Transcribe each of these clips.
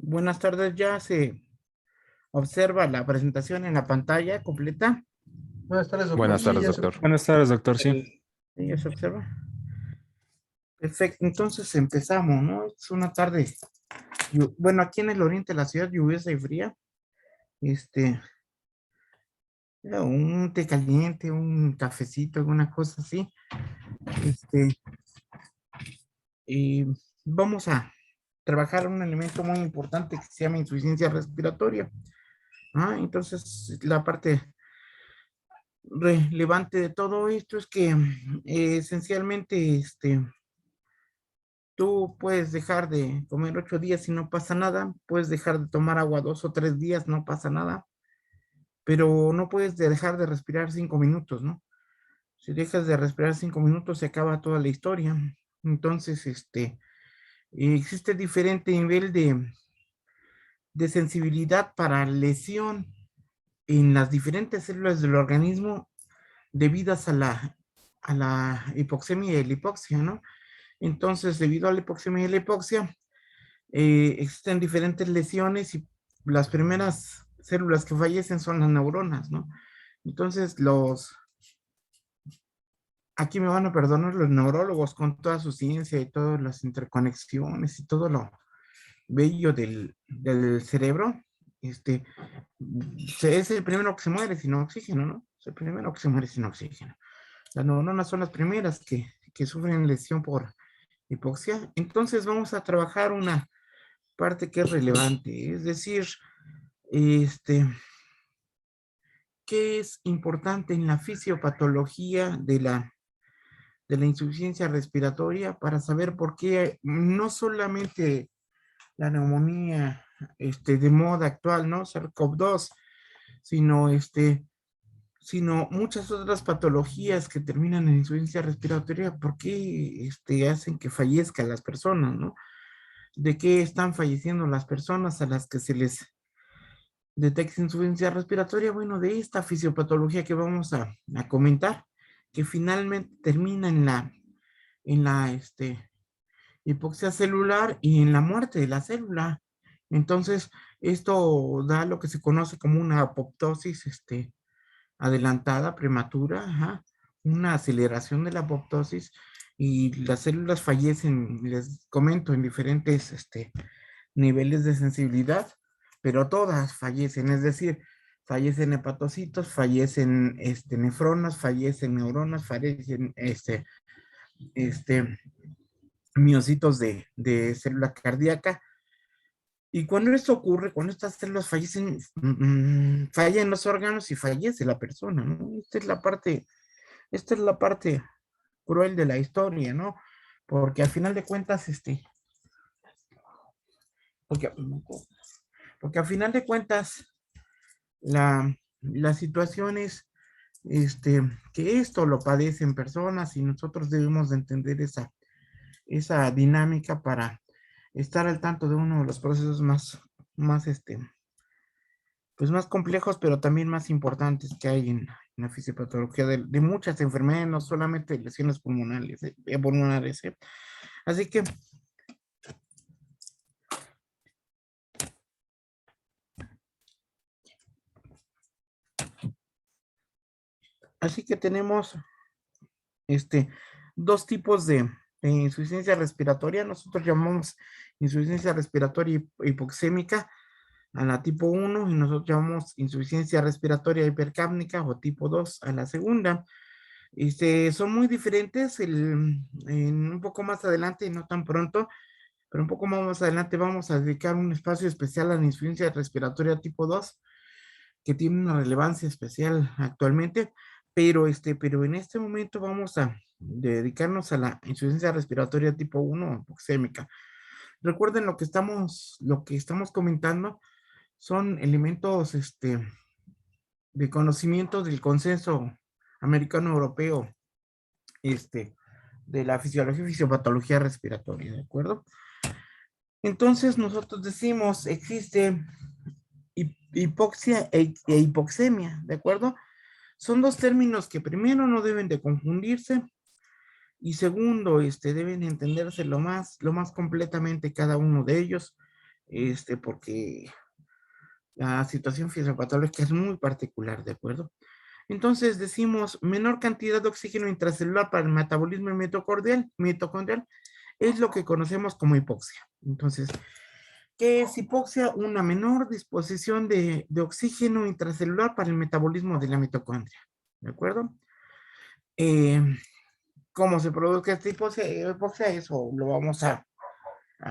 Buenas tardes, ya se observa la presentación en la pantalla completa. Buenas tardes, doctor. Buenas Sí, tardes, ya se... doctor. Buenas tardes, doctor. Sí. Sí, ya se observa. Perfecto, entonces empezamos, ¿no? Es una tarde, bueno, aquí en el oriente de la ciudad, lluviosa y fría. Este, un té caliente, un cafecito, alguna cosa así. Este, y vamos a trabajar un elemento muy importante que se llama insuficiencia respiratoria. Entonces, la parte relevante de todo esto es que esencialmente tú puedes dejar de comer 8 días y no pasa nada, puedes dejar de tomar agua 2 o 3 días, no pasa nada, pero no puedes dejar de respirar 5 minutos, ¿no? Si dejas de respirar 5 minutos se acaba toda la historia. Entonces, existe diferente nivel de sensibilidad para lesión en las diferentes células del organismo debidas a la hipoxemia y la hipoxia, ¿no? Entonces, debido a la hipoxemia y la hipoxia, existen diferentes lesiones y las primeras células que fallecen son las neuronas, ¿no? Entonces, aquí me van a perdonar los neurólogos con toda su ciencia y todas las interconexiones y todo lo bello del cerebro, este, es el primero que se muere sin oxígeno, ¿no? Es el primero que se muere sin oxígeno. Las neuronas son las primeras que sufren lesión por hipoxia. Entonces vamos a trabajar una parte que es relevante, es decir, ¿qué es importante en la fisiopatología de la insuficiencia respiratoria para saber por qué no solamente la neumonía de moda actual, ¿no? SARS-CoV-2, sino, sino muchas otras patologías que terminan en insuficiencia respiratoria, ¿por qué hacen que fallezcan las personas, ¿no? ¿De qué están falleciendo las personas a las que se les detecta insuficiencia respiratoria? Bueno, de esta fisiopatología que vamos a comentar, que finalmente termina en la hipoxia celular y en la muerte de la célula. Entonces, esto da lo que se conoce como una apoptosis adelantada, prematura, ajá, una aceleración de la apoptosis y las células fallecen, les comento, en diferentes niveles de sensibilidad, pero todas fallecen, es decir, fallecen hepatocitos, fallecen nefronas, fallecen neuronas, fallecen este, miocitos de célula cardíaca. Y cuando esto ocurre, cuando estas células fallecen, fallan los órganos y fallece la persona, ¿no? Esta es la parte cruel de la historia, ¿no? Porque al final de cuentas, porque, porque al final de cuentas, la situación es que esto lo padecen personas y nosotros debemos de entender esa dinámica para estar al tanto de uno de los procesos más, pues más complejos, pero también más importantes que hay en la fisiopatología de muchas enfermedades, no solamente lesiones pulmonares. Así que, tenemos este, dos tipos de insuficiencia respiratoria. Nosotros llamamos insuficiencia respiratoria hipoxémica a la tipo 1 y nosotros llamamos insuficiencia respiratoria hipercápnica o tipo 2 a la segunda. Son muy diferentes. En un poco más adelante, no tan pronto, pero un poco más adelante vamos a dedicar un espacio especial a la insuficiencia respiratoria tipo 2 que tiene una relevancia especial actualmente, pero en este momento vamos a dedicarnos a la insuficiencia respiratoria tipo 1 hipoxémica. Recuerden lo que estamos comentando son elementos de conocimiento del consenso americano-europeo de la fisiología y fisiopatología respiratoria, ¿de acuerdo? Entonces nosotros decimos, existe hipoxia e hipoxemia, ¿de acuerdo? Son dos términos que primero no deben de confundirse y segundo, deben entenderse lo más completamente cada uno de ellos porque la situación fisiopatológica es muy particular, ¿de acuerdo? Entonces decimos menor cantidad de oxígeno intracelular para el metabolismo mitocondrial es lo que conocemos como hipoxia. Entonces, ¿qué es hipoxia? Una menor disposición de oxígeno intracelular para el metabolismo de la mitocondria, ¿de acuerdo? Eh, ¿Cómo se produce esta hipoxia? Eso lo vamos a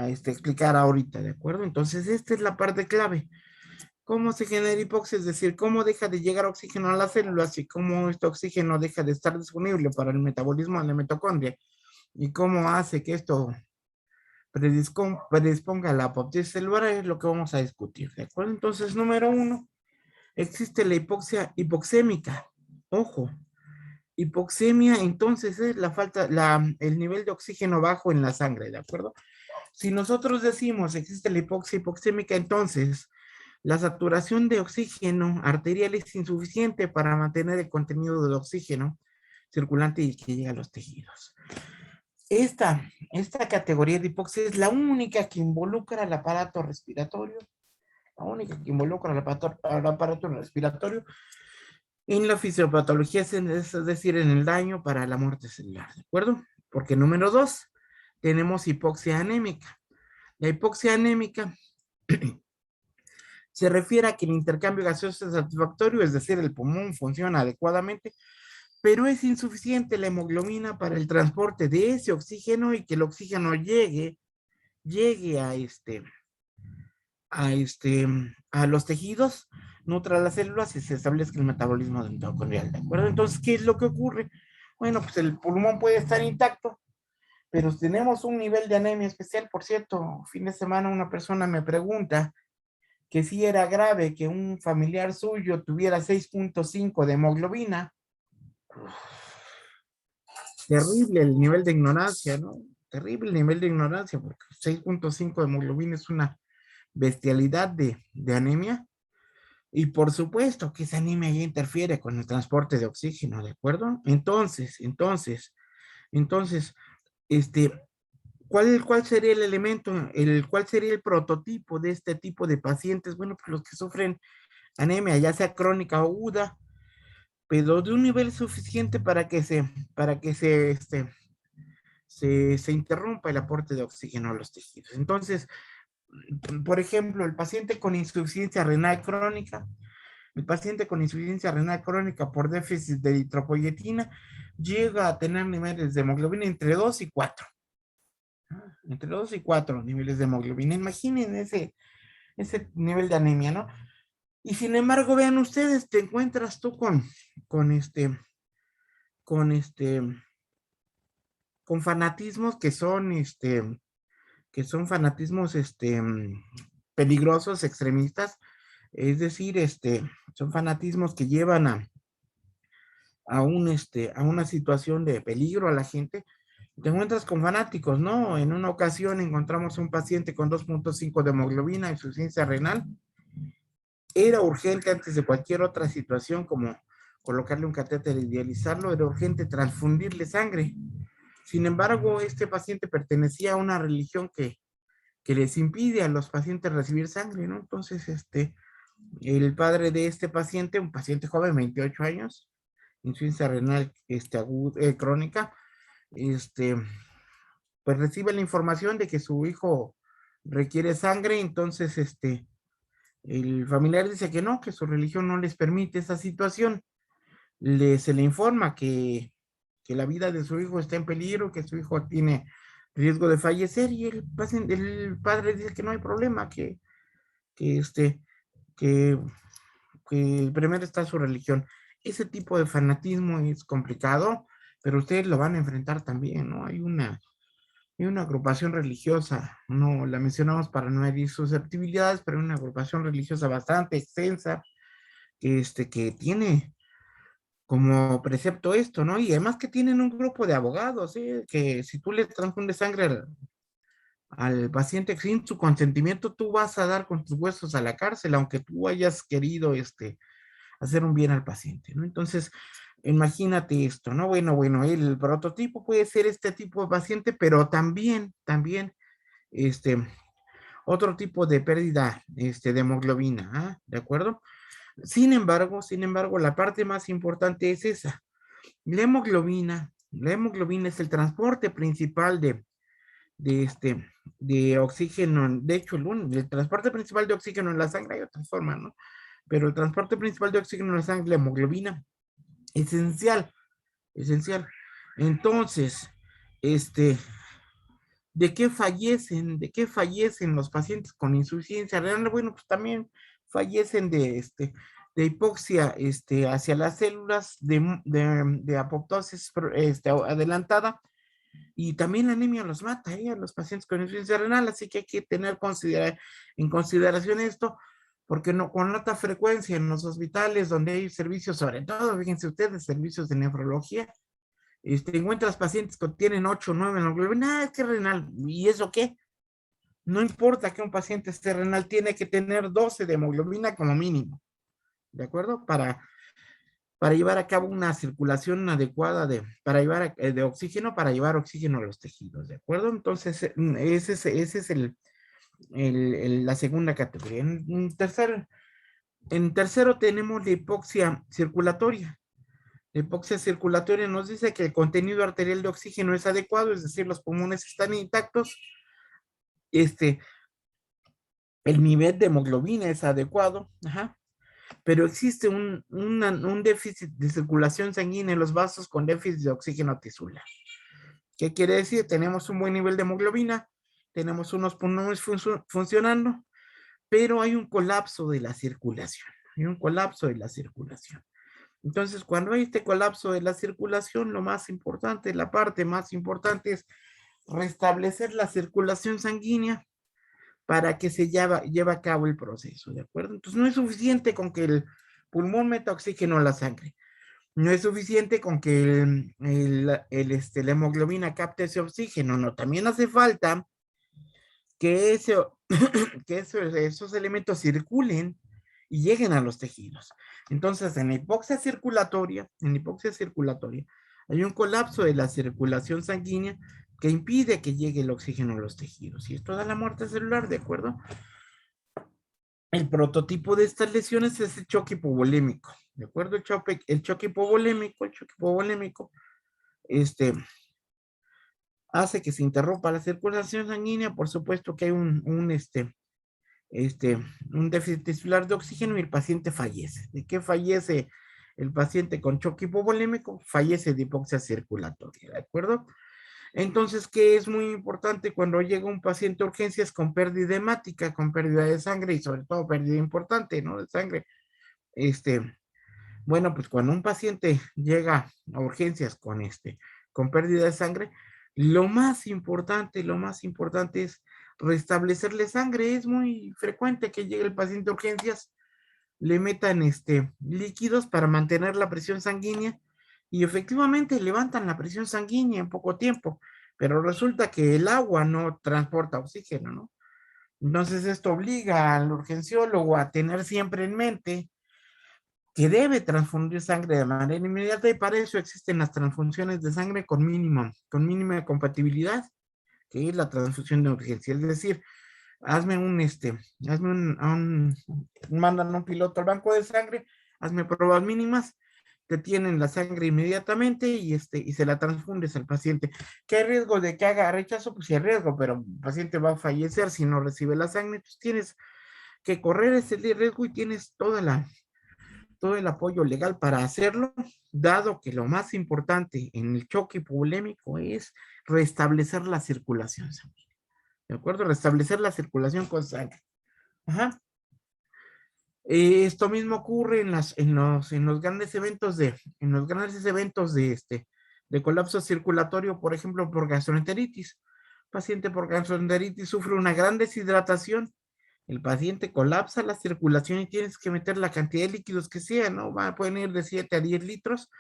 explicar ahorita, ¿de acuerdo? Entonces, esta es la parte clave. ¿Cómo se genera hipoxia? Es decir, cómo deja de llegar oxígeno a las células y cómo este oxígeno deja de estar disponible para el metabolismo de la mitocondria y cómo hace que esto predisponga a la apoptosis celular es lo que vamos a discutir, ¿de acuerdo? Entonces, número uno, existe la hipoxia hipoxémica. Ojo, hipoxemia entonces es el nivel de oxígeno bajo en la sangre, ¿de acuerdo? Si nosotros decimos existe la hipoxia hipoxémica, entonces la saturación de oxígeno arterial es insuficiente para mantener el contenido del oxígeno circulante y que llega a los tejidos. Esta categoría de hipoxia es la única que involucra al aparato respiratorio, la única que involucra al aparato respiratorio en la fisiopatología, es decir, en el daño para la muerte celular, ¿de acuerdo? Porque número dos, tenemos hipoxia anémica. La hipoxia anémica se refiere a que el intercambio gaseoso es satisfactorio, es decir, el pulmón funciona adecuadamente, pero es insuficiente la hemoglobina para el transporte de ese oxígeno y que el oxígeno llegue a los tejidos, nutra las células y se establezca el metabolismo mitocondrial, ¿de acuerdo? Entonces, ¿qué es lo que ocurre? Bueno, pues el pulmón puede estar intacto, pero tenemos un nivel de anemia especial. Por cierto, fin de semana una persona me pregunta que si era grave que un familiar suyo tuviera 6.5 de hemoglobina. Terrible el nivel de ignorancia, ¿no? Terrible el nivel de ignorancia, porque 6.5 de hemoglobina es una bestialidad de anemia. Y por supuesto que esa anemia ya interfiere con el transporte de oxígeno, ¿de acuerdo? Entonces, este, ¿cuál sería el elemento, cuál sería el prototipo de este tipo de pacientes? Bueno, pues los que sufren anemia, ya sea crónica o aguda, pero de un nivel suficiente para que se interrumpa el aporte de oxígeno a los tejidos. Entonces, por ejemplo, el paciente con insuficiencia renal crónica, por déficit de eritropoyetina llega a tener niveles de hemoglobina entre 2 y 4. Entre 2 y 4 niveles de hemoglobina. Imaginen ese nivel de anemia, ¿no? Y sin embargo, vean ustedes, te encuentras tú con este, con este, con fanatismos que son fanatismos, peligrosos, extremistas, es decir, son fanatismos que llevan a una situación de peligro a la gente. Te encuentras con fanáticos, ¿no? En una ocasión encontramos un paciente con 2.5 de hemoglobina, insuficiencia renal. Era urgente antes de cualquier otra situación como colocarle un catéter y dializarlo, era urgente transfundirle sangre. Sin embargo, este paciente pertenecía a una religión que les impide a los pacientes recibir sangre, ¿no? Entonces, el padre de este paciente, un paciente joven, 28 años, insuficiencia renal crónica, este, pues recibe la información de que su hijo requiere sangre. Entonces, el familiar dice que no, que su religión no les permite esa situación. Se le informa que la vida de su hijo está en peligro, que su hijo tiene riesgo de fallecer, y el padre dice que no hay problema, que, este, que, que primero está su religión. Ese tipo de fanatismo es complicado, pero ustedes lo van a enfrentar también, ¿no? Hay una agrupación religiosa, no la mencionamos para no herir susceptibilidades, pero una agrupación religiosa bastante extensa que tiene como precepto esto, ¿no? Y además que tienen un grupo de abogados, ¿sí? Que si tú le transfundes sangre al paciente sin su consentimiento, tú vas a dar con tus huesos a la cárcel, aunque tú hayas querido hacer un bien al paciente, ¿no? Entonces, imagínate esto, ¿no? Bueno, el prototipo puede ser este tipo de paciente, pero también, este, otro tipo de pérdida, de hemoglobina, ¿ah? ¿De acuerdo? Sin embargo, la parte más importante es esa. La hemoglobina es el transporte principal de este, de oxígeno. De hecho, el transporte principal de oxígeno en la sangre hay otras formas, ¿no? Pero el transporte principal de oxígeno en la sangre, la hemoglobina, esencial, esencial. Entonces, este, ¿de qué fallecen? ¿De qué fallecen los pacientes con insuficiencia renal? Bueno, pues también fallecen de hipoxia, hacia las células de apoptosis, adelantada, y también la anemia los mata, a los pacientes con insuficiencia renal, así que hay que tener en consideración esto, porque no, con alta frecuencia en los hospitales donde hay servicios, sobre todo, fíjense ustedes, servicios de nefrología, encuentras pacientes que tienen 8 o 9 en hemoglobina, es que renal, ¿y eso qué? No importa que un paciente esté renal, tiene que tener 12 de hemoglobina como mínimo, ¿de acuerdo? Para llevar a cabo una circulación adecuada de oxígeno, para llevar oxígeno a los tejidos, ¿de acuerdo? Entonces, ese es la segunda categoría. En tercero tenemos la hipoxia circulatoria. La hipoxia circulatoria nos dice que el contenido arterial de oxígeno es adecuado, es decir, los pulmones están intactos, este, el nivel de hemoglobina es adecuado, ajá, pero existe un déficit de circulación sanguínea en los vasos con déficit de oxígeno tisular. ¿Qué quiere decir? Tenemos un buen nivel de hemoglobina, tenemos unos pulmones funcionando, pero hay un colapso de la circulación. Hay un colapso de la circulación. Entonces, cuando hay este colapso de la circulación, lo más importante, la parte más importante es restablecer la circulación sanguínea para que se lleve a cabo el proceso, ¿de acuerdo? Entonces, no es suficiente con que el pulmón meta oxígeno a la sangre. No es suficiente con que la hemoglobina capte ese oxígeno, no, también hace falta que, que esos elementos circulen y lleguen a los tejidos. Entonces, en la hipoxia circulatoria, hay un colapso de la circulación sanguínea que impide que llegue el oxígeno a los tejidos. Y esto da la muerte celular, ¿de acuerdo? El prototipo de estas lesiones es el choque hipovolémico, ¿de acuerdo? El choque hipovolémico, este, hace que se interrumpa la circulación sanguínea. Por supuesto que hay un déficit tisular de oxígeno y el paciente fallece. ¿De qué fallece el paciente con choque hipovolémico? Fallece de hipoxia circulatoria, ¿de acuerdo? Entonces, ¿qué es muy importante cuando llega un paciente a urgencias con pérdida hemática, con pérdida de sangre y sobre todo pérdida importante, ¿no? De sangre. Bueno, pues cuando un paciente llega a urgencias con pérdida de sangre, lo más importante es restablecerle sangre. Es muy frecuente que llegue el paciente a urgencias, le metan líquidos para mantener la presión sanguínea y efectivamente levantan la presión sanguínea en poco tiempo, pero resulta que el agua no transporta oxígeno, ¿no? Entonces esto obliga al urgenciólogo a tener siempre en mente que debe transfundir sangre de manera inmediata, y para eso existen las transfusiones de sangre con mínima compatibilidad, que es la transfusión de urgencia. Es decir, mandan un piloto al banco de sangre, hazme pruebas mínimas, te tienen la sangre inmediatamente y se la transfundes al paciente. ¿Qué hay riesgo de que haga rechazo? Pues sí hay riesgo, pero el paciente va a fallecer si no recibe la sangre. Entonces tienes que correr ese riesgo y tienes todo el apoyo legal para hacerlo, dado que lo más importante en el choque hipovolémico es restablecer la circulación sanguínea. ¿De acuerdo? Restablecer la circulación con sangre. Ajá. Esto mismo ocurre en los grandes eventos de colapso circulatorio, por ejemplo, por gastroenteritis. El paciente por gastroenteritis sufre una gran deshidratación, el paciente colapsa la circulación y tienes que meter la cantidad de líquidos que sea, ¿no? Pueden ir de 7 a 10 litros,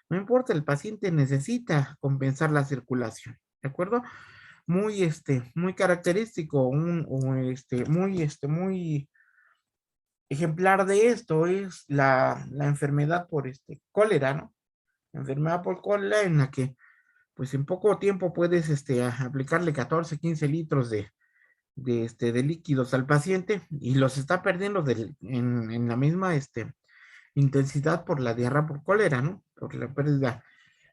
no importa, el paciente necesita compensar la circulación, ¿de acuerdo? Muy característico, muy ejemplar de esto es la enfermedad por cólera, ¿no? La enfermedad por cólera en la que, pues en poco tiempo puedes aplicarle 14, 15 litros de líquidos al paciente y los está perdiendo en la misma intensidad por la diarrea por cólera, ¿no? Por la pérdida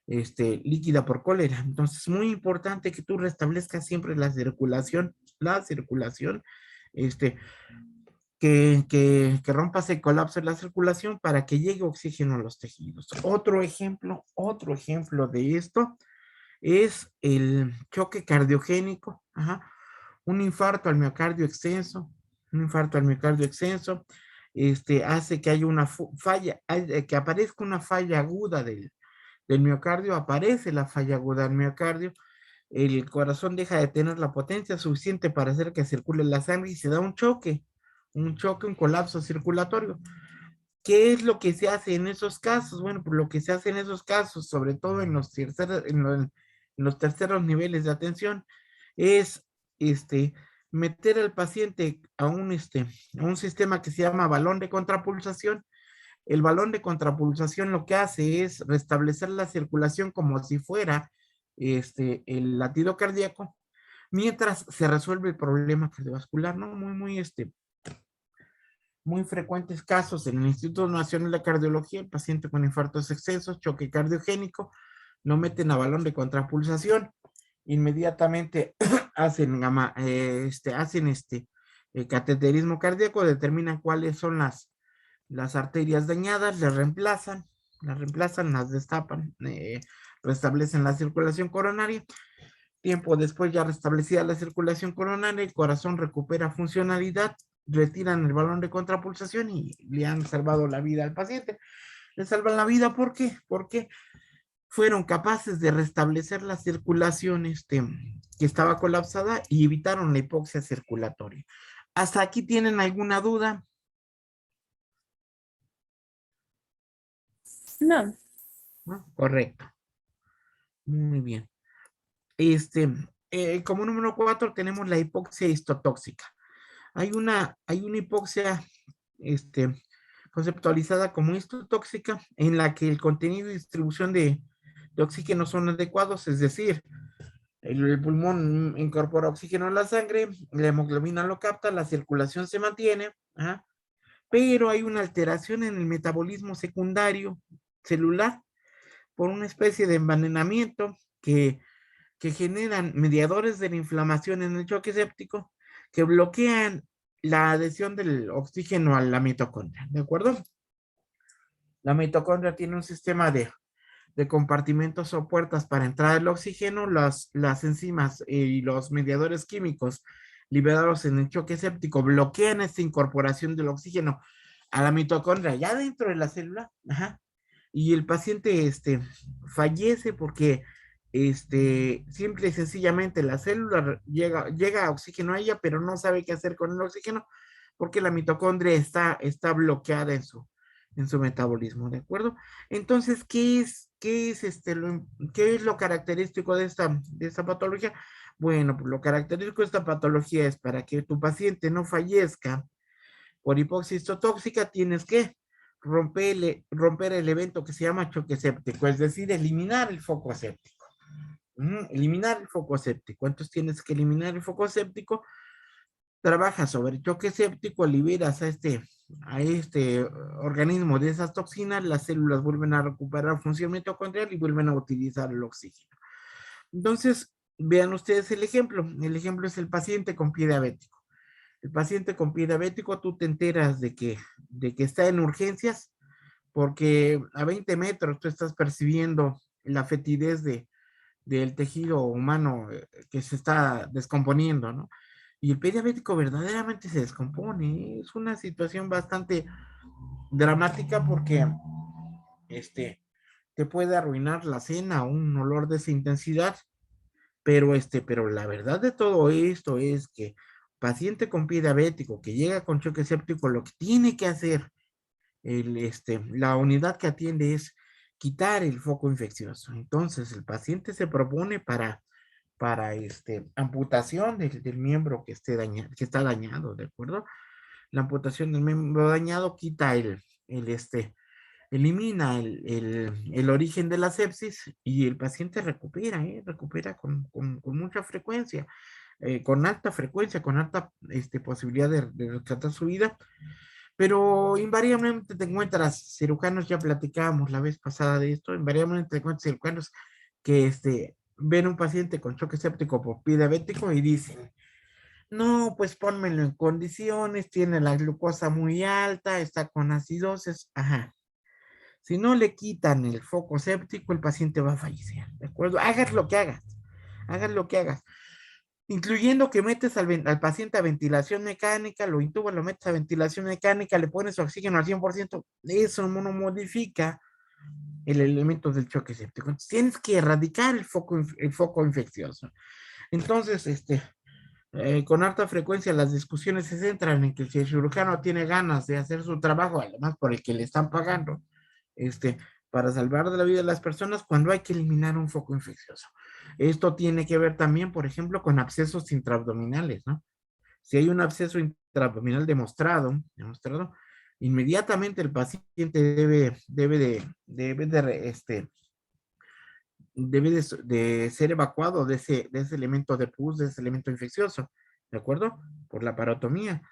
líquida por cólera. Entonces, es muy importante que tú restablezcas siempre la circulación, este, que rompas el colapso de la circulación para que llegue oxígeno a los tejidos. Otro ejemplo de esto es el choque cardiogénico, ajá, un infarto al miocardio extenso, un infarto al miocardio extenso, hace que haya una falla, que aparezca una falla aguda del miocardio, aparece la falla aguda del miocardio, el corazón deja de tener la potencia suficiente para hacer que circule la sangre y se da un colapso circulatorio. ¿Qué es lo que se hace en esos casos? Bueno, pues lo que se hace en esos casos, sobre todo en los terceros niveles de atención, es meter al paciente a un sistema que se llama balón de contrapulsación. El balón de contrapulsación lo que hace es restablecer la circulación como si fuera el latido cardíaco, mientras se resuelve el problema cardiovascular, ¿no? Muy frecuentes casos en el Instituto Nacional de Cardiología, el paciente con infartos excesos, choque cardiogénico, lo meten a balón de contrapulsación, inmediatamente hacen cateterismo cardíaco, determinan cuáles son las arterias dañadas, las destapan, restablecen la circulación coronaria. Tiempo después, ya restablecida la circulación coronaria, el corazón recupera funcionalidad, retiran el balón de contrapulsación y le han salvado la vida al paciente. Le salvan la vida, ¿por qué? Porque fueron capaces de restablecer la circulación que estaba colapsada y evitaron la hipoxia circulatoria. ¿Hasta aquí tienen alguna duda? No. ¿No? Correcto. Muy bien. Como número 4 tenemos la hipoxia histotóxica. Hay una hipoxia conceptualizada como histotóxica en la que el contenido y distribución de oxígeno son adecuados, es decir, el pulmón incorpora oxígeno a la sangre, la hemoglobina lo capta, la circulación se mantiene, ¿ah? Pero hay una alteración en el metabolismo secundario celular por una especie de envenenamiento que generan mediadores de la inflamación en el choque séptico que bloquean la adhesión del oxígeno a la mitocondria, ¿de acuerdo? La mitocondria tiene un sistema de compartimentos o puertas para entrar el oxígeno, las enzimas y los mediadores químicos liberados en el choque séptico bloquean esta incorporación del oxígeno a la mitocondria ya dentro de la célula, ajá, y el paciente fallece porque simple y sencillamente la célula llega a oxígeno a ella, pero no sabe qué hacer con el oxígeno porque la mitocondria está bloqueada en su metabolismo, ¿de acuerdo? Entonces, qué es lo característico de esta patología? Bueno, pues lo característico de esta patología es para que tu paciente no fallezca por hipoxia histotóxica, tienes que romper el evento que se llama choque séptico, es decir, eliminar el foco séptico. Eliminar el foco séptico. Entonces tienes que eliminar el foco séptico, trabajas sobre el choque séptico, liberas a este organismo de esas toxinas, las células vuelven a recuperar función mitocondrial y vuelven a utilizar el oxígeno. Entonces, vean ustedes el ejemplo. El ejemplo es el paciente con pie diabético. El paciente con pie diabético, tú te enteras de que está en urgencias porque a 20 metros tú estás percibiendo la fetidez del tejido humano que se está descomponiendo, ¿no? Y el pie diabético verdaderamente se descompone. Es una situación bastante dramática porque te puede arruinar la cena, un olor de esa intensidad, pero la verdad de todo esto es que paciente con pie diabético que llega con choque séptico, lo que tiene que hacer la unidad que atiende es quitar el foco infeccioso. Entonces, el paciente se propone para amputación del miembro que está dañado, ¿de acuerdo? La amputación del miembro dañado quita elimina el origen de la sepsis y el paciente recupera con mucha frecuencia. con alta frecuencia, con alta posibilidad de rescatar su vida, pero invariablemente te encuentras cirujanos, ya platicábamos la vez pasada de esto, invariablemente te encuentras cirujanos que ven un paciente con choque séptico por pie diabético y dicen, no, pues pónmelo en condiciones, tiene la glucosa muy alta, está con acidosis, ajá. Si no le quitan el foco séptico, el paciente va a fallecer, ¿de acuerdo? Hagas lo que hagas, incluyendo que metes al paciente a ventilación mecánica, lo intubas, lo metes a ventilación mecánica, le pones oxígeno al 100%, eso no modifica el elemento del choque séptico. Entonces, tienes que erradicar el foco infeccioso. Entonces, con alta frecuencia las discusiones se centran en que si el cirujano tiene ganas de hacer su trabajo, además por el que le están pagando, este, para salvar la vida de las personas, cuando hay que eliminar un foco infeccioso. Esto tiene que ver también, por ejemplo, con abscesos intraabdominales, ¿no? Si hay un absceso intraabdominal demostrado, inmediatamente el paciente debe de ser evacuado de ese elemento de pus, de ese elemento infeccioso, ¿de acuerdo? Por la parotomía.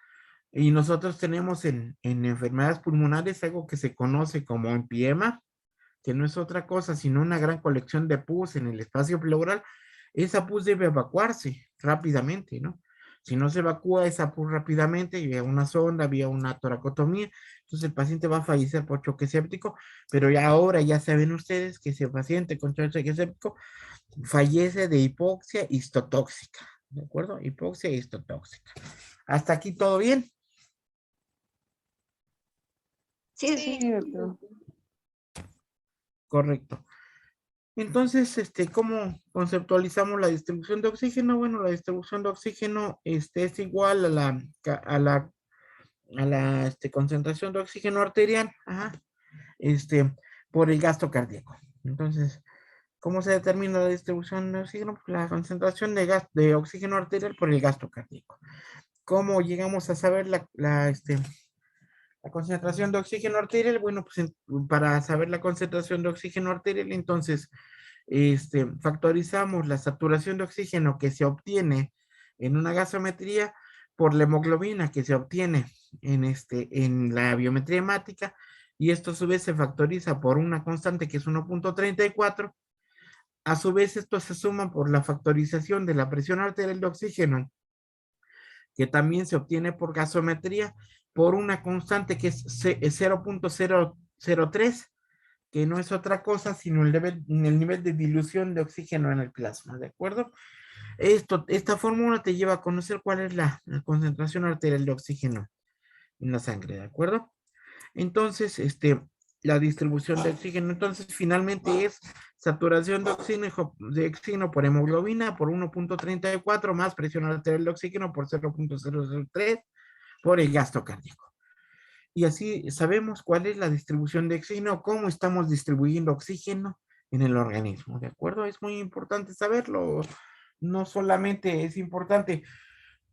Y nosotros tenemos en enfermedades pulmonares algo que se conoce como empiema, que no es otra cosa sino una gran colección de pus en el espacio pleural. Esa pus debe evacuarse rápidamente, ¿no? Si no se evacúa esa pus rápidamente, vía una sonda, vía una toracotomía, entonces el paciente va a fallecer por choque séptico, pero ya ahora ya saben ustedes que ese paciente con choque séptico fallece de hipoxia histotóxica, ¿de acuerdo? Hipoxia histotóxica. ¿Hasta aquí todo bien? Sí, sí, doctor. Correcto. Entonces, ¿cómo conceptualizamos la distribución de oxígeno? Bueno, la distribución de oxígeno es igual a la concentración de oxígeno arterial, ajá, por el gasto cardíaco. Entonces, ¿cómo se determina la distribución de oxígeno? Pues la concentración de oxígeno arterial por el gasto cardíaco. ¿Cómo llegamos a saber la concentración de oxígeno arterial? Bueno, pues para saber la concentración de oxígeno arterial, entonces, factorizamos la saturación de oxígeno que se obtiene en una gasometría por la hemoglobina que se obtiene en la biometría hemática, y esto a su vez se factoriza por una constante que es 1.34. A su vez, esto se suma por la factorización de la presión arterial de oxígeno, que también se obtiene por gasometría, por una constante que es 0.003, que no es otra cosa sino el nivel de dilución de oxígeno en el plasma, ¿de acuerdo? Esta fórmula te lleva a conocer cuál es la concentración arterial de oxígeno en la sangre, ¿de acuerdo? Entonces, la distribución de oxígeno, entonces finalmente es saturación de oxígeno por hemoglobina por 1.34 más presión arterial de oxígeno por 0.003 por el gasto cardíaco. Y así sabemos cuál es la distribución de oxígeno, cómo estamos distribuyendo oxígeno en el organismo, ¿de acuerdo? Es muy importante saberlo. No solamente es importante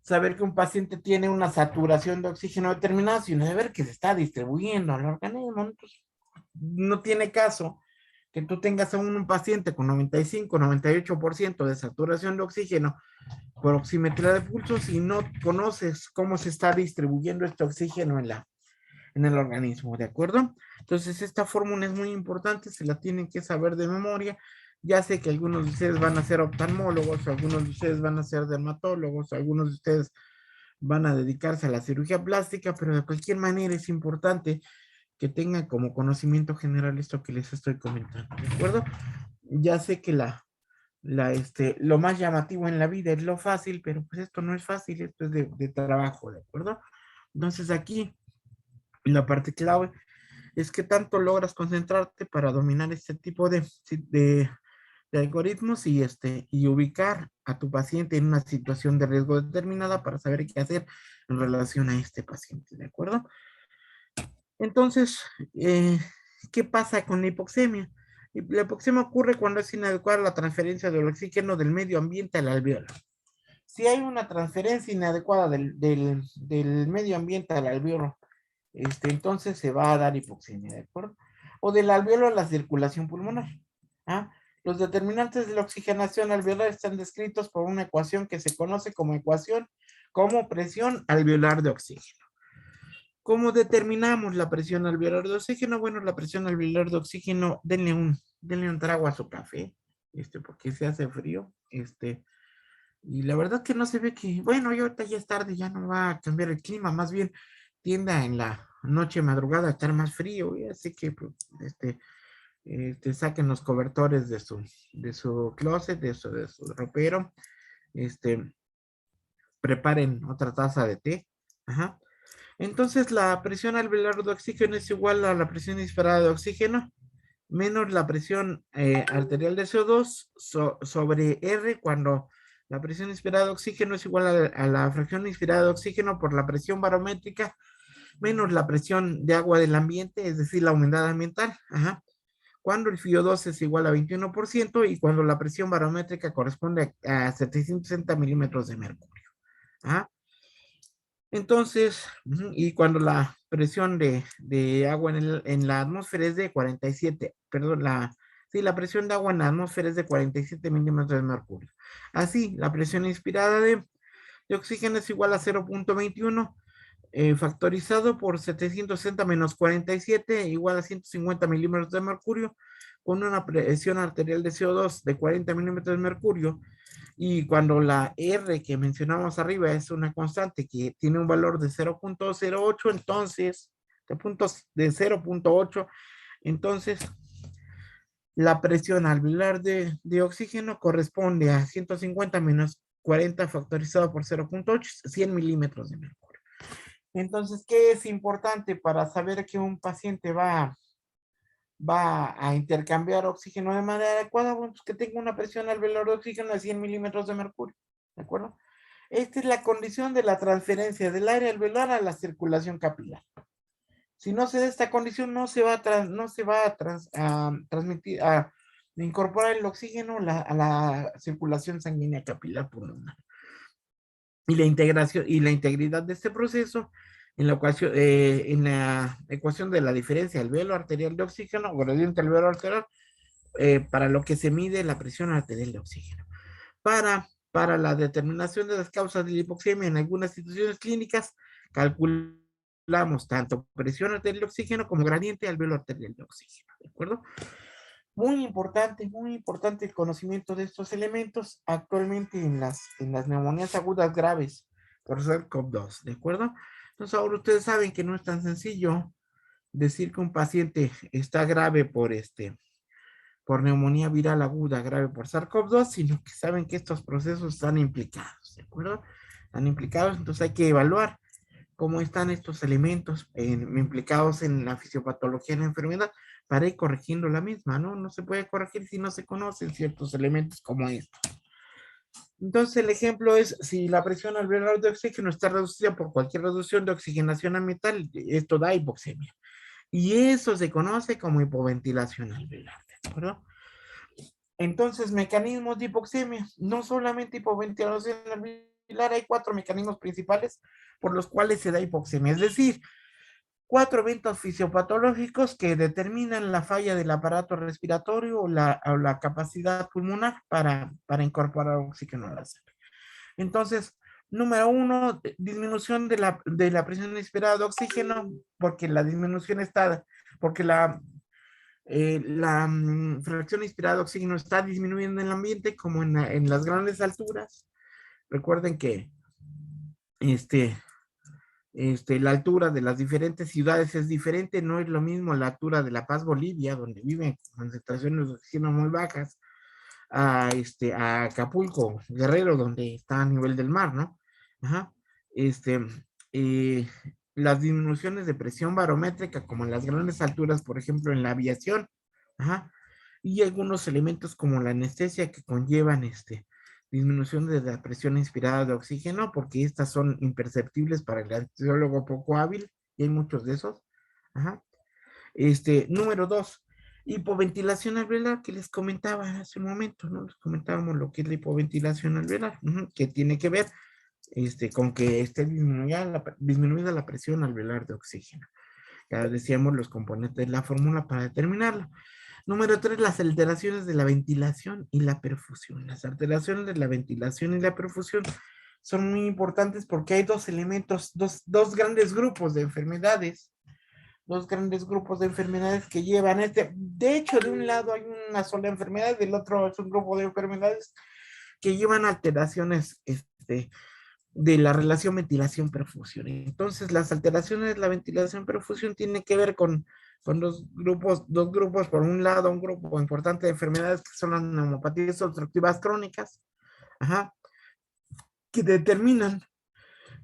saber que un paciente tiene una saturación de oxígeno determinada, sino de ver que se está distribuyendo al organismo. Entonces, no tiene caso que tú tengas a un paciente con 95, 98% de saturación de oxígeno por oximetría de pulso si no conoces cómo se está distribuyendo este oxígeno en el organismo, ¿de acuerdo? Entonces, esta fórmula es muy importante, se la tienen que saber de memoria. Ya sé que algunos de ustedes van a ser oftalmólogos, algunos de ustedes van a ser dermatólogos, algunos de ustedes van a dedicarse a la cirugía plástica, pero de cualquier manera es importante que tengan como conocimiento general esto que les estoy comentando, ¿de acuerdo? Ya sé que lo más llamativo en la vida es lo fácil, pero pues esto no es fácil, esto es de trabajo, ¿de acuerdo? Entonces aquí la parte clave es que tanto logras concentrarte para dominar este tipo de algoritmos y ubicar a tu paciente en una situación de riesgo determinada para saber qué hacer en relación a este paciente, ¿de acuerdo? Entonces, ¿qué pasa con la hipoxemia? La hipoxemia ocurre cuando es inadecuada la transferencia del oxígeno del medio ambiente al alveolo. Si hay una transferencia inadecuada del medio ambiente al alveolo, entonces se va a dar hipoxemia, ¿de acuerdo? O del alveolo a la circulación pulmonar. ¿Ah? Los determinantes de la oxigenación alveolar están descritos por una ecuación que se conoce como presión alveolar de oxígeno. ¿Cómo determinamos la presión alveolar de oxígeno? Bueno, la presión alveolar de oxígeno, denle un trago a su café, porque se hace frío, y la verdad que no se ve que, bueno, ya ahorita ya es tarde, ya no va a cambiar el clima, más bien tiende en la noche madrugada a estar más frío, y así que, pues, saquen los cobertores de su closet, de su ropero, este, preparen otra taza de té, ajá. Entonces, la presión alveolar de oxígeno es igual a la presión inspirada de oxígeno menos la presión arterial de CO2 sobre R cuando la presión inspirada de oxígeno es igual a la fracción inspirada de oxígeno por la presión barométrica menos la presión de agua del ambiente, es decir, la humedad ambiental. Ajá. Cuando el FiO2 es igual a 21% y cuando la presión barométrica corresponde a 760 milímetros de mercurio. Ajá. Entonces, y cuando la presión de agua en la atmósfera es de 47, perdón, la presión de agua en la atmósfera es de 47 milímetros de mercurio. Así, la presión inspirada de oxígeno es igual a 0.21, factorizado por 760 menos 47, igual a 150 milímetros de mercurio, con una presión arterial de CO2 de 40 milímetros de mercurio. Y cuando la R que mencionamos arriba es una constante que tiene un valor de 0.08, entonces, de 0.8, entonces la presión alveolar de oxígeno corresponde a 150 menos 40 factorizado por 0.8, 100 milímetros de mercurio. Entonces, ¿qué es importante para saber que un paciente va a intercambiar oxígeno de manera adecuada? Bueno, pues que tenga una presión alveolar de oxígeno de 100 milímetros de mercurio, ¿de acuerdo? Esta es la condición de la transferencia del aire alveolar a la circulación capilar. Si no se da esta condición, no se va a transmitir, a incorporar el oxígeno a la circulación sanguínea capilar pulmonar. Y la integridad de este proceso en la ecuación de la diferencia alveolo arterial de oxígeno o gradiente alveolo arterial, para lo que se mide la presión arterial de oxígeno. Para la determinación de las causas de la hipoxemia en algunas situaciones clínicas, calculamos tanto presión arterial de oxígeno como gradiente alveolo arterial de oxígeno, ¿de acuerdo? Muy importante el conocimiento de estos elementos actualmente en las neumonías agudas graves por SARS-CoV-2, ¿de acuerdo? Entonces ahora ustedes saben que no es tan sencillo decir que un paciente está grave por neumonía viral aguda grave por SARS-CoV-2, sino que saben que estos procesos están implicados, ¿de acuerdo? Están implicados, entonces hay que evaluar cómo están estos elementos implicados en la fisiopatología de la enfermedad para ir corrigiendo la misma, ¿no? No se puede corregir si no se conocen ciertos elementos como estos. Entonces el ejemplo es si la presión alveolar de oxígeno está reducida por cualquier reducción de oxigenación ambiental, esto da hipoxemia. Y eso se conoce como hipoventilación alveolar, ¿de acuerdo? Entonces, mecanismos de hipoxemia, no solamente hipoventilación alveolar, hay 4 mecanismos principales por los cuales se da hipoxemia, es decir, 4 eventos fisiopatológicos que determinan la falla del aparato respiratorio o la capacidad pulmonar para incorporar oxígeno a la sangre. Entonces, número 1, disminución de la presión inspirada de oxígeno, porque la disminución está, porque la fracción inspirada de oxígeno está disminuyendo en el ambiente como en las grandes alturas. Recuerden que la altura de las diferentes ciudades es diferente, no es lo mismo la altura de La Paz, Bolivia, donde viven concentraciones de oxígeno muy bajas, a Acapulco, Guerrero, donde está a nivel del mar, ¿no? Ajá. Eh, las disminuciones de presión barométrica, como en las grandes alturas, por ejemplo, en la aviación, ajá, y algunos elementos como la anestesia que conllevan disminución de la presión inspirada de oxígeno, porque estas son imperceptibles para el anestesiólogo poco hábil, y hay muchos de esos. Ajá. Número 2, hipoventilación alveolar, que les comentaba hace un momento, ¿no? Les comentábamos lo que es la hipoventilación alveolar, que tiene que ver con que esté disminuida la presión alveolar de oxígeno. Ya decíamos los componentes de la fórmula para determinarlo. Número 3, las alteraciones de la ventilación y la perfusión. Las alteraciones de la ventilación y la perfusión son muy importantes porque hay dos elementos, dos grandes grupos de enfermedades. Dos grandes grupos de enfermedades que llevan de hecho, de un lado hay una sola enfermedad, del otro es un grupo de enfermedades que llevan alteraciones de la relación ventilación-perfusión. Entonces, las alteraciones de la ventilación-perfusión tienen que ver con dos grupos, por un lado, un grupo importante de enfermedades que son las neumopatías obstructivas crónicas, ajá, que determinan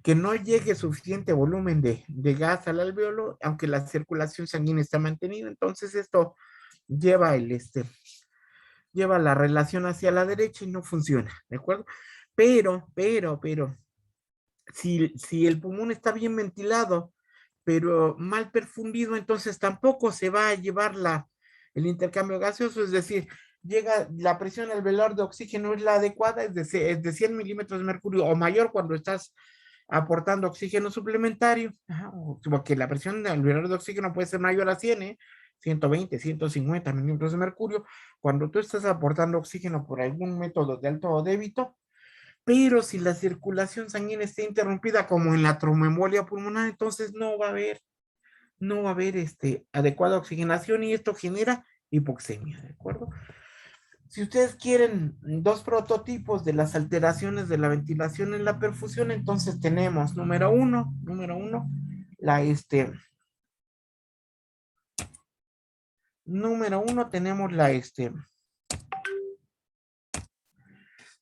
que no llegue suficiente volumen de gas al alveolo, aunque la circulación sanguínea está mantenida. Entonces, esto lleva lleva la relación hacia la derecha y no funciona, ¿de acuerdo? Pero, si el pulmón está bien ventilado, pero mal perfundido, entonces tampoco se va a llevar el intercambio gaseoso, es decir, llega la presión alveolar de oxígeno es la adecuada, es de 100 milímetros de mercurio o mayor cuando estás aportando oxígeno suplementario, porque la presión alveolar de oxígeno puede ser mayor a 100, 120, 150 milímetros de mercurio, cuando tú estás aportando oxígeno por algún método de alto débito, pero si la circulación sanguínea está interrumpida, como en la tromboembolia pulmonar, entonces no va a haber adecuada oxigenación y esto genera hipoxemia, ¿de acuerdo? Si ustedes quieren dos prototipos de las alteraciones de la ventilación en la perfusión, entonces tenemos número uno, número uno tenemos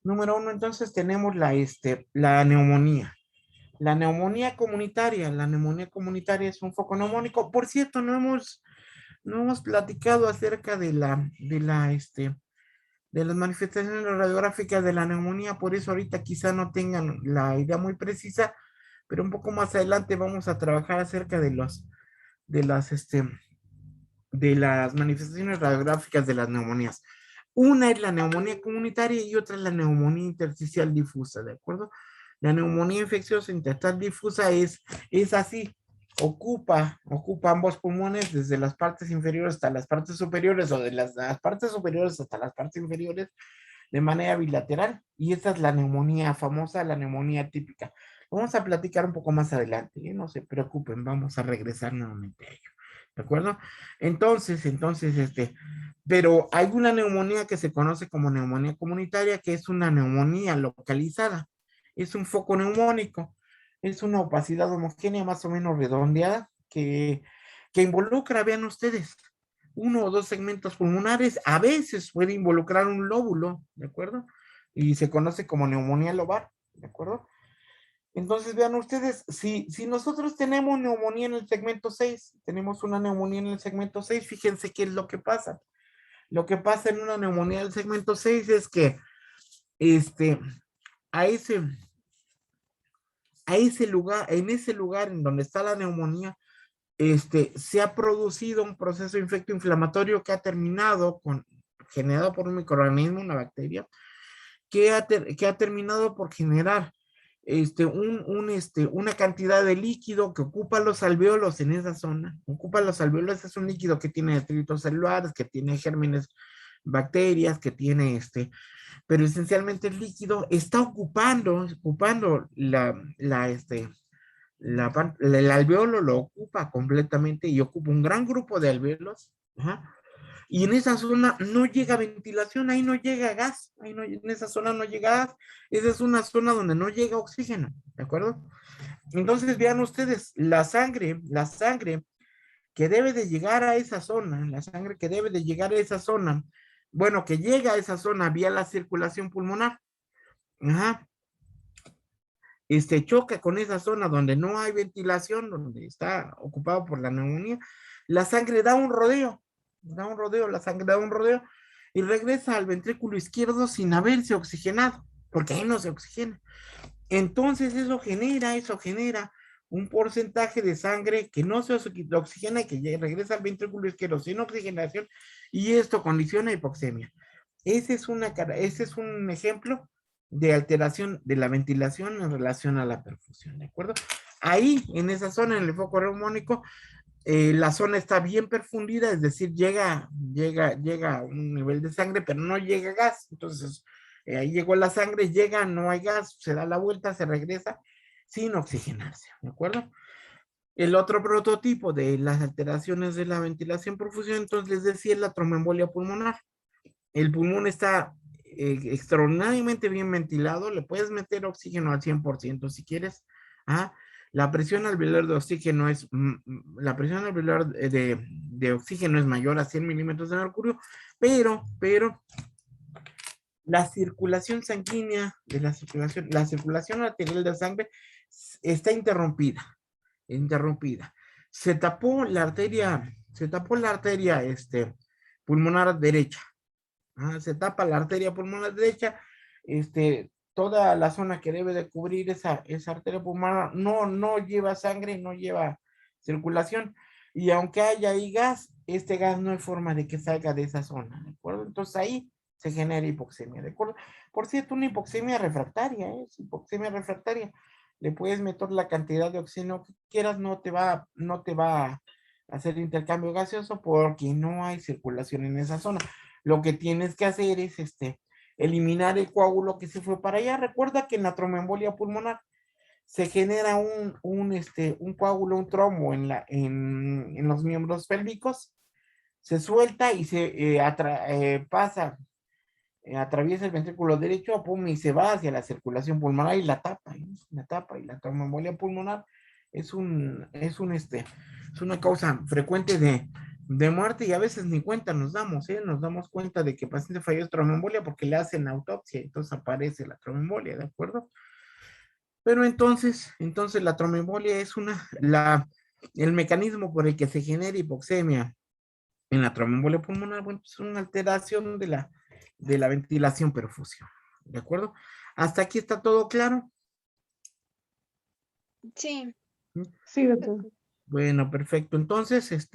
número uno, entonces tenemos la neumonía. La neumonía comunitaria es un foco neumónico. Por cierto, no hemos platicado acerca de las manifestaciones radiográficas de la neumonía, por eso ahorita quizá no tengan la idea muy precisa, pero un poco más adelante vamos a trabajar acerca de las, de las manifestaciones radiográficas de las neumonías. Una es la neumonía comunitaria y otra es la neumonía intersticial difusa, ¿de acuerdo? La neumonía infecciosa intersticial difusa es así, ocupa ambos pulmones desde las partes inferiores hasta las partes superiores o de las partes superiores hasta las partes inferiores de manera bilateral, y esta es la neumonía famosa, la neumonía típica. Vamos a platicar un poco más adelante, ¿eh? No se preocupen, vamos a regresar nuevamente a ello. ¿De acuerdo? Entonces, pero hay una neumonía que se conoce como neumonía comunitaria, que es una neumonía localizada. Es un foco neumónico, es una opacidad homogénea más o menos redondeada que involucra, vean ustedes, uno o dos segmentos pulmonares, a veces puede involucrar un lóbulo, ¿de acuerdo? Y se conoce como neumonía lobar, ¿de acuerdo? Entonces, vean ustedes, si nosotros tenemos neumonía en el segmento 6, tenemos una neumonía en el segmento 6, fíjense qué es lo que pasa. Lo que pasa en una neumonía del segmento 6 es que a ese lugar, en ese lugar en donde está la neumonía, se ha producido un proceso infectoinflamatorio que ha terminado generado por un microorganismo, una bacteria, que ha terminado por generar una cantidad de líquido que ocupa los alveolos en esa zona. Ocupa los alveolos, es un líquido que tiene detritos celulares, que tiene gérmenes, bacterias, que tiene pero esencialmente el líquido está ocupando el alveolo lo ocupa completamente y ocupa un gran grupo de alveolos. Ajá. Y en esa zona no llega ventilación, ahí no llega gas, en esa zona no llega gas, esa es una zona donde no llega oxígeno, ¿de acuerdo? Entonces vean ustedes, la sangre que debe de llegar a esa zona, la sangre que debe de llegar a esa zona, bueno, que llega a esa zona vía la circulación pulmonar, ajá, choca con esa zona donde no hay ventilación, donde está ocupado por la neumonía, la sangre da un rodeo, la sangre da un rodeo y regresa al ventrículo izquierdo sin haberse oxigenado, porque ahí no se oxigena. Entonces eso genera un porcentaje de sangre que no se oxigena y que regresa al ventrículo izquierdo sin oxigenación, y esto condiciona hipoxemia. Ese es un ejemplo de alteración de la ventilación en relación a la perfusión, ¿de acuerdo? Ahí, en esa zona, en el foco neumónico, la zona está bien perfundida, es decir, llega a un nivel de sangre, pero no llega gas. Entonces, ahí llegó la sangre, llega, no hay gas, se da la vuelta, se regresa sin oxigenarse, ¿de acuerdo? El otro prototipo de las alteraciones de la ventilación perfusión, entonces les decía, es la tromboembolia pulmonar. El pulmón está extraordinariamente bien ventilado, le puedes meter oxígeno al 100% si quieres. ¿Ah? La presión alveolar de oxígeno es, la presión alveolar de oxígeno es mayor a 100 milímetros de mercurio, pero la circulación sanguínea de la circulación arterial de sangre está interrumpida. Se tapó la arteria pulmonar derecha. Se tapa la arteria pulmonar derecha, toda la zona que debe de cubrir esa arteria pulmonar no lleva sangre, no lleva circulación, y aunque haya ahí gas, este gas no hay forma de que salga de esa zona, ¿de acuerdo? Entonces ahí se genera hipoxemia, ¿de acuerdo? Por cierto, una hipoxemia refractaria, es hipoxemia refractaria, le puedes meter la cantidad de oxígeno que quieras, no te va a hacer intercambio gaseoso porque no hay circulación en esa zona. Lo que tienes que hacer es eliminar el coágulo que se fue para allá. Recuerda que en la tromboembolia pulmonar se genera un coágulo, un trombo en los miembros pélvicos, se suelta y pasa, atraviesa el ventrículo derecho, pum, y se va hacia la circulación pulmonar y la tapa, y la tromboembolia pulmonar es una causa frecuente de muerte, y a veces ni cuenta nos damos cuenta de que el paciente falló de tromboembolia porque le hacen autopsia, entonces aparece la tromboembolia, ¿de acuerdo? Pero entonces la tromboembolia es el mecanismo por el que se genera hipoxemia en la tromboembolia pulmonar, bueno, es una alteración de la ventilación perfusión, ¿de acuerdo? ¿Hasta aquí está todo claro? Sí. Sí, doctor. Bueno, perfecto. Entonces,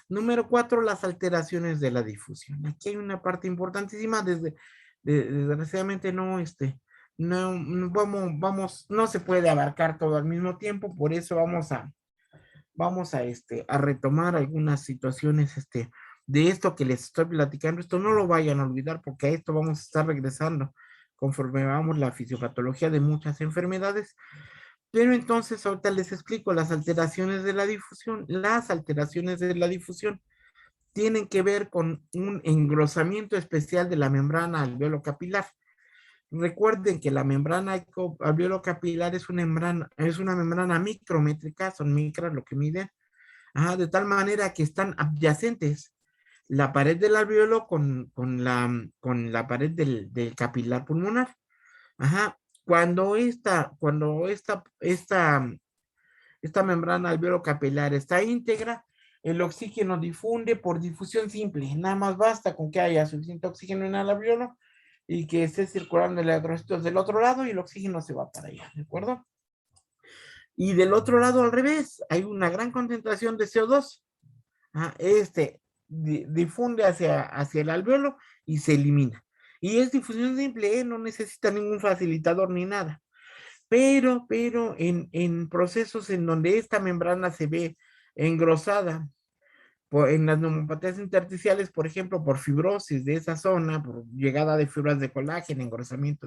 número 4, las alteraciones de la difusión. Aquí hay una parte importantísima, desgraciadamente no se puede abarcar todo al mismo tiempo, por eso vamos a retomar algunas situaciones, de esto que les estoy platicando. Esto no lo vayan a olvidar porque a esto vamos a estar regresando conforme vamos la fisiopatología de muchas enfermedades. Pero entonces ahorita les explico las alteraciones de la difusión. Las alteraciones de la difusión tienen que ver con un engrosamiento especial de la membrana alveolo-capilar. Recuerden que la membrana alveolo-capilar es una membrana micrométrica, son micras lo que miden, de tal manera que están adyacentes la pared del alveolo con la pared del capilar pulmonar. Ajá. Esta membrana alveolo-capilar está íntegra, el oxígeno difunde por difusión simple. Nada más basta con que haya suficiente oxígeno en el alveolo y que esté circulando el electrocitos del otro lado y el oxígeno se va para allá, ¿de acuerdo? Y del otro lado al revés, hay una gran concentración de CO2. Difunde hacia el alveolo y se elimina. Y es difusión simple, no necesita ningún facilitador ni nada. Pero en procesos en donde esta membrana se ve engrosada, en las neumopatías intersticiales, por ejemplo, por fibrosis de esa zona, por llegada de fibras de colágeno, engrosamiento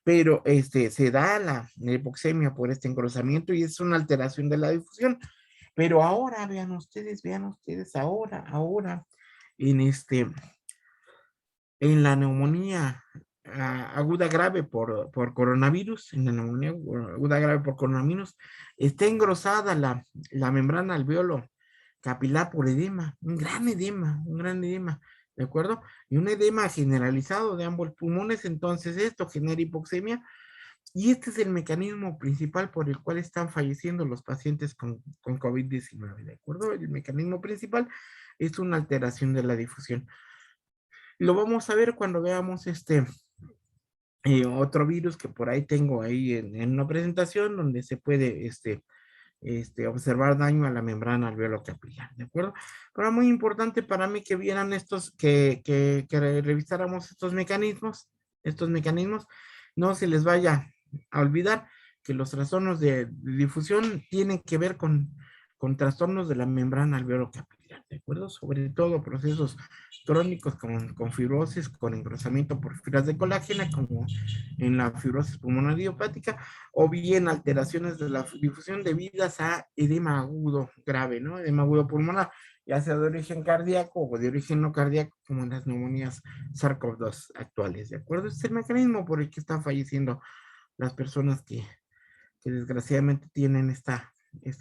pero se da la hipoxemia por este engrosamiento y es una alteración de la difusión. Pero ahora, vean ustedes, ahora, en en la neumonía aguda grave por coronavirus, en la neumonía aguda grave por coronavirus, está engrosada la membrana alveolo capilar por edema, un gran edema, ¿de acuerdo? Y un edema generalizado de ambos pulmones, entonces esto genera hipoxemia, y este es el mecanismo principal por el cual están falleciendo los pacientes con COVID-19, ¿de acuerdo? El mecanismo principal es una alteración de la difusión. Lo vamos a ver cuando veamos otro virus que por ahí tengo ahí en una presentación donde se puede observar daño a la membrana alveolo-capilar, ¿de acuerdo? Pero muy importante para mí que vieran que revisáramos estos mecanismos, no se les vaya a olvidar que los trastornos de difusión tienen que ver con con trastornos de la membrana alveolo-capilar, ¿de acuerdo? Sobre todo procesos crónicos con fibrosis, con engrosamiento por fibras de colágena, como en la fibrosis pulmonar idiopática, o bien alteraciones de la difusión debidas a edema agudo grave, ¿no? Edema agudo pulmonar, ya sea de origen cardíaco o de origen no cardíaco, como en las neumonías SARS-CoV-2 actuales, ¿de acuerdo? Este es el mecanismo por el que están falleciendo las personas que desgraciadamente tienen esta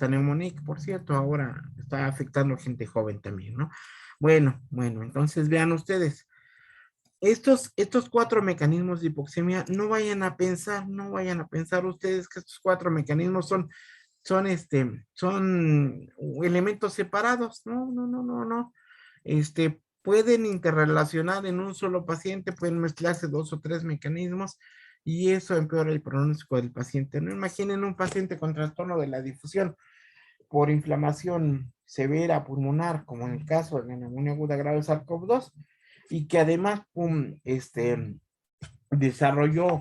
neumonía, que por cierto ahora está afectando a gente joven también, ¿no? Bueno, entonces vean ustedes, estos cuatro mecanismos de hipoxemia, no vayan a pensar ustedes que estos cuatro mecanismos son elementos separados, no. Pueden interrelacionar en un solo paciente, pueden mezclarse dos o tres mecanismos y eso empeora el pronóstico del paciente. No imaginen un paciente con trastorno de la difusión por inflamación severa pulmonar, como en el caso de la neumonía aguda grave SARS-CoV-2, y que además desarrolló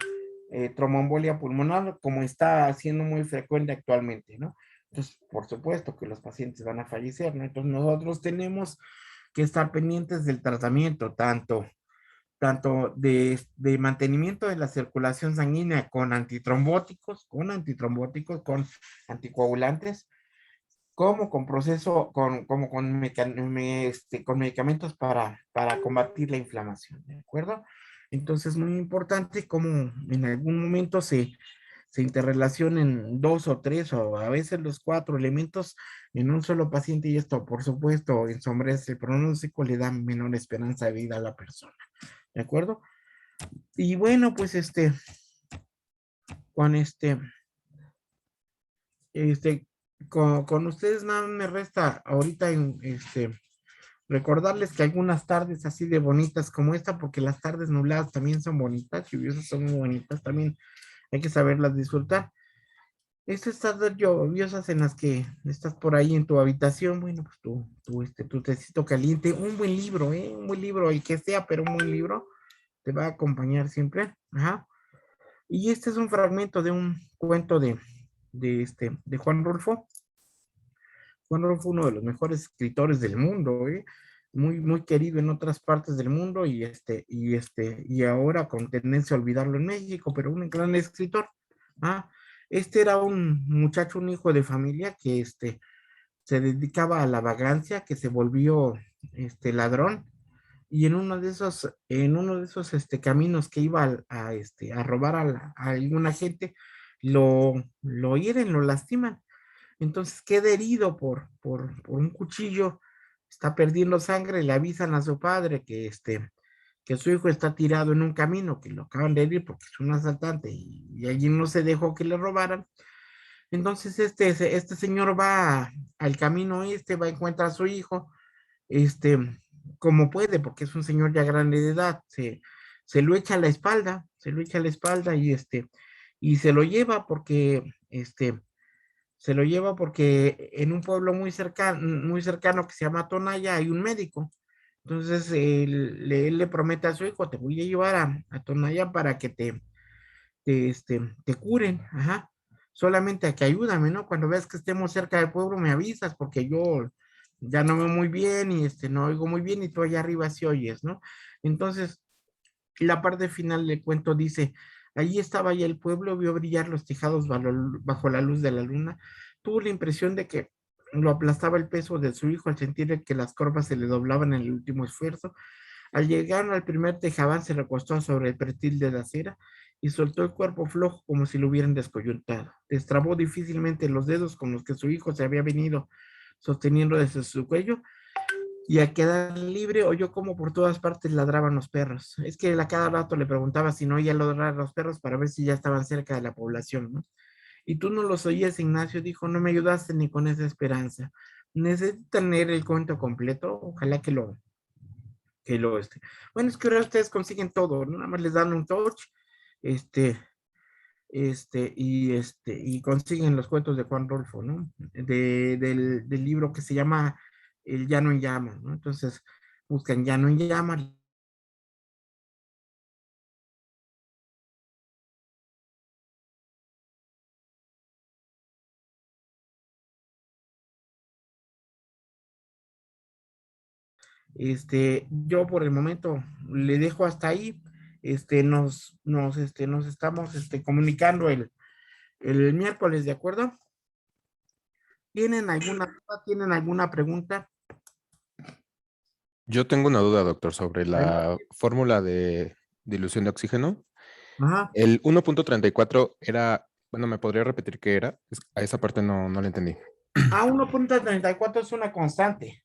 tromboembolia pulmonar, como está siendo muy frecuente actualmente, ¿no? Entonces, por supuesto que los pacientes van a fallecer, ¿no? Entonces, nosotros tenemos que estar pendientes del tratamiento, tanto de mantenimiento de la circulación sanguínea con antitrombóticos, con anticoagulantes, como con proceso, como con medicamentos para combatir la inflamación, ¿de acuerdo? Entonces, muy importante como en algún momento se interrelacionen dos o tres o a veces los cuatro elementos en un solo paciente y esto, por supuesto, ensombrece el pronóstico, le da menor esperanza de vida a la persona, ¿de acuerdo? Y bueno, pues con este, con ustedes nada más me resta ahorita recordarles que algunas tardes así de bonitas como esta, porque las tardes nubladas también son bonitas, lluviosas son muy bonitas, también hay que saberlas disfrutar. Estas tardes lluviosas en las que estás por ahí en tu habitación, bueno, pues tu tecito caliente, un buen libro, un buen libro, el que sea, pero un buen libro, te va a acompañar siempre, ajá. Y este es un fragmento de un cuento de Juan Rulfo. Juan Rulfo fue uno de los mejores escritores del mundo, muy querido en otras partes del mundo y ahora con tendencia a olvidarlo en México, pero un gran escritor. ¿Ah? Este era un muchacho, un hijo de familia que se dedicaba a la vagancia, que se volvió ladrón, y en uno de esos caminos que iba a robar a alguna gente, lo hieren, lo lastiman. Entonces queda herido por un cuchillo, está perdiendo sangre, le avisan a su padre que su hijo está tirado en un camino, que lo acaban de herir porque es un asaltante y allí no se dejó que le robaran. Entonces este señor va al camino va a encontrar a su hijo, este, como puede, porque es un señor ya grande de edad, se lo echa a la espalda, y se lo lleva porque en un pueblo muy cercano que se llama Tonaya hay un médico. Entonces él le promete a su hijo, te voy a llevar a Tonaya para que te curen, ajá. Solamente a que ayúdame, ¿no? Cuando veas que estemos cerca del pueblo me avisas porque yo ya no veo muy bien y no oigo muy bien y tú allá arriba sí oyes, ¿no? Entonces, la parte final del cuento dice, allí estaba ya el pueblo, vio brillar los tejados bajo la luz de la luna, tuvo la impresión de que lo aplastaba el peso de su hijo al sentir que las corvas se le doblaban en el último esfuerzo. Al llegar al primer tejabán se recostó sobre el pretil de la acera y soltó el cuerpo flojo como si lo hubieran descoyuntado. Destrabó difícilmente los dedos con los que su hijo se había venido sosteniendo desde su cuello y al quedar libre oyó como por todas partes ladraban los perros. Es que él a cada rato le preguntaba si no oía ladrar los perros para ver si ya estaban cerca de la población, ¿no? Y tú no los oías, Ignacio, dijo, no me ayudaste ni con esa esperanza. Necesitan leer el cuento completo, ojalá que lo. Bueno, es que ahora ustedes consiguen todo, ¿no? Nada más les dan un touch, este, y consiguen los cuentos de Juan Rolfo, ¿no? Del libro que se llama El Llano en Llamas, ¿no? Entonces, buscan Llano en Llamas, Yo por el momento le dejo hasta ahí. Nos estamos comunicando el miércoles, ¿de acuerdo? ¿Tienen alguna duda? ¿Tienen alguna pregunta? Yo tengo una duda, doctor, sobre la Adelante. fórmula de dilución de oxígeno. Ajá. El 1.34 era, bueno, ¿me podría repetir qué era? A esa parte no la entendí. A 1.34 es una constante.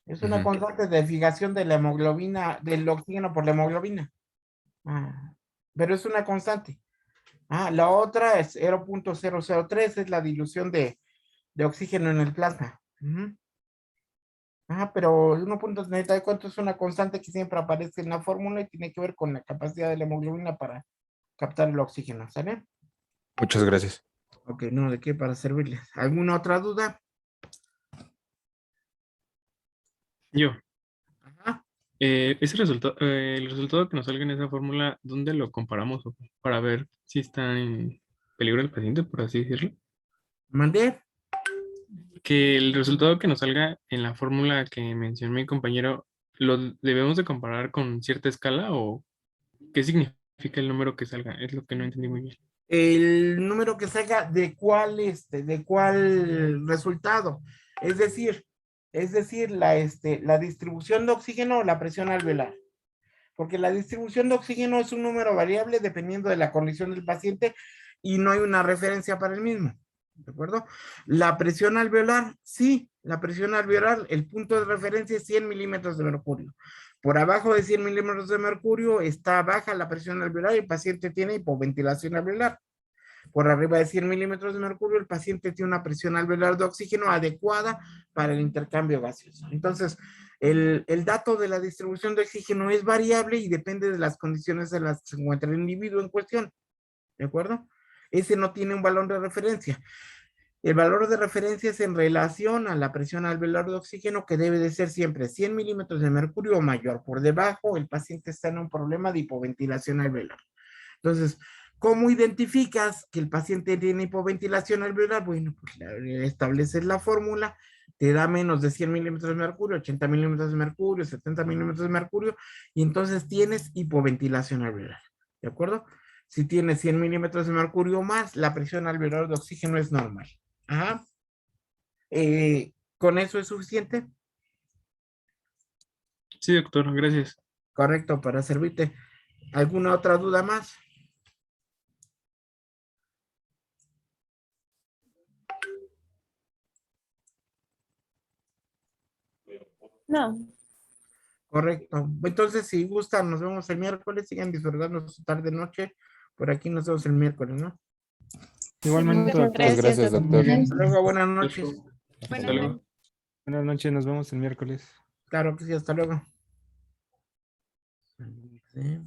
Es una Ujú. constante de fijación de la hemoglobina, del oxígeno por la hemoglobina. Ah, pero es una constante. La otra es 0.003, es la dilución de oxígeno en el plasma. Ujú. Pero 1.34 es una constante que siempre aparece en la fórmula y tiene que ver con la capacidad de la hemoglobina para captar el oxígeno, ¿sale? Muchas gracias. Ok, no, ¿de qué? Para servirles. ¿Alguna otra duda? Yo, Ajá. ese resultado, el resultado que nos salga en esa fórmula, ¿dónde lo comparamos para ver si está en peligro el paciente, por así decirlo? ¿Mandé? Que el resultado que nos salga en la fórmula que mencionó mi compañero, ¿lo debemos de comparar con cierta escala o qué significa el número que salga? Es lo que no entendí muy bien. El número que salga de cuál resultado. Es decir, la distribución de oxígeno o la presión alveolar. Porque la distribución de oxígeno es un número variable dependiendo de la condición del paciente y no hay una referencia para el mismo. ¿De acuerdo? La presión alveolar, sí, la presión alveolar, el punto de referencia es 100 milímetros de mercurio. Por abajo de 100 milímetros de mercurio está baja la presión alveolar y el paciente tiene hipoventilación alveolar. Por arriba de 100 milímetros de mercurio, el paciente tiene una presión alveolar de oxígeno adecuada para el intercambio gaseoso. Entonces, el dato de la distribución de oxígeno es variable y depende de las condiciones en las que se encuentra el individuo en cuestión. ¿De acuerdo? Ese no tiene un valor de referencia. El valor de referencia es en relación a la presión alveolar de oxígeno que debe de ser siempre 100 milímetros de mercurio o mayor. Por debajo, el paciente está en un problema de hipoventilación alveolar. Entonces, ¿cómo identificas que el paciente tiene hipoventilación alveolar? Bueno, pues estableces la fórmula, te da menos de 100 milímetros de mercurio, 80 milímetros de mercurio, 70 milímetros de mercurio, y entonces tienes hipoventilación alveolar. ¿De acuerdo? Si tienes 100 milímetros de mercurio o más, la presión alveolar de oxígeno es normal. Ajá. ¿Con eso es suficiente? Sí, doctor, gracias. Correcto, para servirte. ¿Alguna otra duda más? No, Correcto. Entonces, si gustan, nos vemos el miércoles. Sigan disfrutando su tarde noche. Por aquí nos vemos el miércoles, ¿no? igualmente, Muchas doctor. Muchas gracias, gracias, doctor. doctor. Hasta luego, buenas Hasta noches. luego. Hasta Hasta Buenas luego. luego. Buenas noches, nos vemos el miércoles. Claro que sí, hasta luego. Sí.